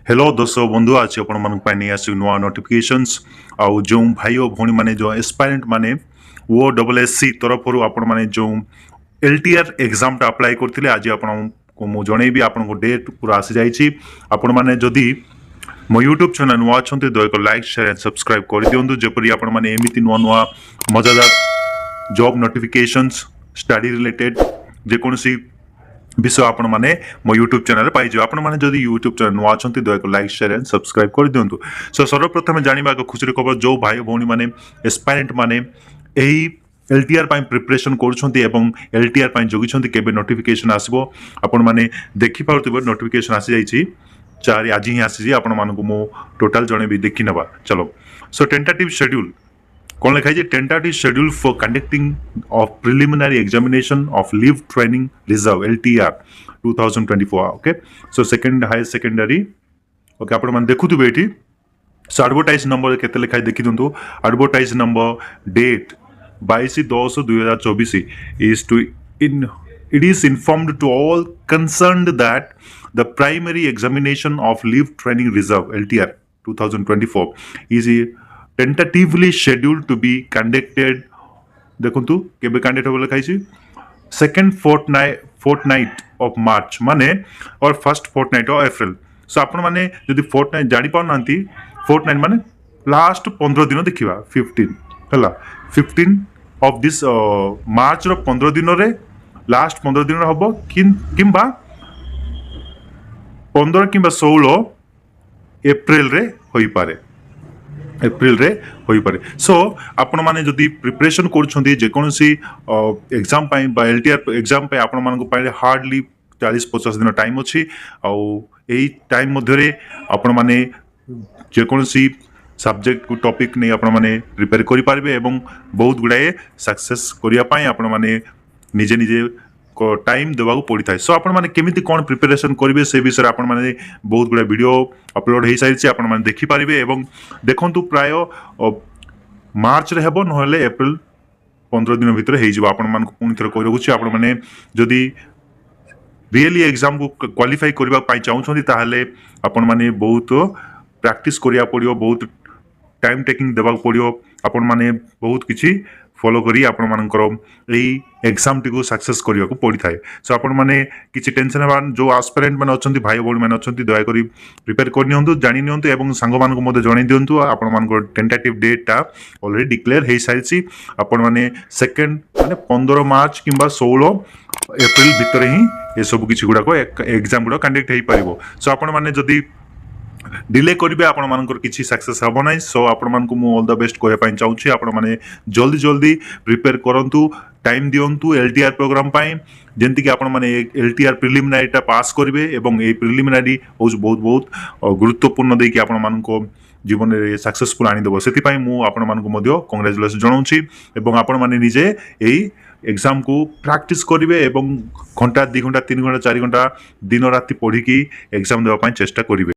Hello दोस्तों बंधु आज आपण नहीं आस नुआ नोटिफिकेशंस आउ जो भाई और भौणी माने जो एस्पायरेंट माने वो डबल एस सी तरफ आपण माने जो एलटीआर एग्जाम टा अप्लाई करथिले आज आपण को मु जणेबी आपण डेट पूरा आसी जाइछि आपण माने जदी मो यूट्यूब चैनल नुआ छन्ते दयक लाइक शेयर एंड सब्सक्राइब कर दियंतु जेपरि आपण माने एमिति नुआ नुआ मजादार जॉब नोटिफिकेशंस स्टडी रिलेटेड जेकोसी विषय आपण माने मो यूट्यूब चैनल पाई जो आपण माने जदी यूट्यूब चैनल नुआ छन्ते दयक लाइक शेयर एंड सब्सक्राइब कर दियंतु। सो सर्वप्रथम जानिबा खुशी खबर जो भाई भौणी माने एस्पायरेंट माने एही एलटीआर पाई प्रिपरेशन करूछन्ती एवं एलटीआर पाई जोगिछन्ती केबे नोटिफिकेशन आसीबो आपण माने देखि पाउतबो नोटिफिकेशन आसी जाइछि चारि आज ही आसी आपण मानको मो टोटल जणे भी देखि नबा चलो। सो टेंटेटिव शेड्यूल कौन लिखा है tentative schedule for conducting of preliminary examination of leave training reserve LTR 2024 okay. So second higher secondary okay आपण माने देखुथबे एठी। सो एडवर्टाइज नंबर केते लिखा है देखि दंतु advertise number date 22/10/2024 is to it is informed to all concerned that the primary examination of leave training reserve LTR 2024 is tentatively scheduled to be conducted देखंतु केबे कंडक्ट होबो लिखाइछि सेकंड फोर्टनाइट ऑफ मार्च माने और first Fortnite of April. सो आपण माने जदी Fortnite जानि पाउ नांती फोर्टनाइट माने लास्ट 15 दिन देखिबा 15 हला 15 ऑफ दिस मार्च रो 15 दिन रे लास्ट 15 दिन हबो किंबा 15 किंबा 16 एप्रिल रे होई पारे एप्रिल रे होई पारे। सो आपण माने जदी प्रिपरेशन करछन्ती जे कोनसी एग्जाम पाई बा एलटीआर एग्जाम पे आपण मानको पाई हार्डली 40-50 दिन टाइम अछि आ एई टाइम मध्य रे आपण माने जे कोनसी सब्जेक्ट को टॉपिक नहीं आपण माने प्रिपेयर करि पारबे एवं बहुत गुडाए सक्सेस करिया पाई आपण माने निजे निजे को टाइम देवाक पड़ी था। सो आपण माने केमिति कोन प्रिपरेशन करिवे से विषय आपण माने बहुत गुडा वीडियो अपलोड हे साइछि आपण माने देखि पारिबे एवं देखंतु प्राय मार्च रे हेबो नहले अप्रैल 15 दिन भीतर हे जिवो। आपण मान को पुनी थर कहि रहुछि आपण माने जदी रियली एग्जाम को क्वालिफाई करबा पाई चाहउछन्ती ताहले आपण माने बहुत प्रैक्टिस करिया पड़ियो बहुत टाइम टेकिंग देवाक पड़ियो आपण माने बहुत किछि फॉलो करी आपण मानकर एई एग्जाम टी को सक्सेस करिया को पड़ी थाए। सो आपण माने किछि टेंशन हेबान जो एस्पिरेंट माने अछंती भाई भौणी माने अछंती दया करी प्रिपेयर कर नियंतु जानि नियंतु एवं संग मान को मते जणै दियंतु आपण मानकर टेंटेटिव डेट ता ऑलरेडी डिक्लेयर हे साइछि आपण माने सेकंड माने 15 मार्च किंबा 16 एप्रिल भीतर ही ए सब किछि गुडा को एग्जाम गुडा कंडक्ट हे परिबो। सो आपण माने जदी डिले करिवे आपण मानकर किछि सक्सेस हबो नै। सो आपण मानकु मु ऑल द बेस्ट कहय पाई चाहूछि आपण माने जल्दी जल्दी प्रिपेयर करंतु टाइम दियंतु एलटीआर प्रोग्राम पाई जेंति कि आपण माने एलटीआर प्रिलिमिनरी टा पास करिवे एवं ए प्रिलिमिनरी होज बहुत बहुत गुरुत्वपूर्ण दे कि आपण मानको जीवन रे सक्सेसफुल आनी देबो सेति पाई मु आपण मानको मध्य कांग्रेचुलेशन जणाउछि एवं आपण माने निजे एई एग्जाम को प्रैक्टिस करिवे एवं घंटा 2 घंटा 3 घंटा 4 घंटा दिन राति पढी कि एग्जाम देबा पाई चेष्टा करिवे।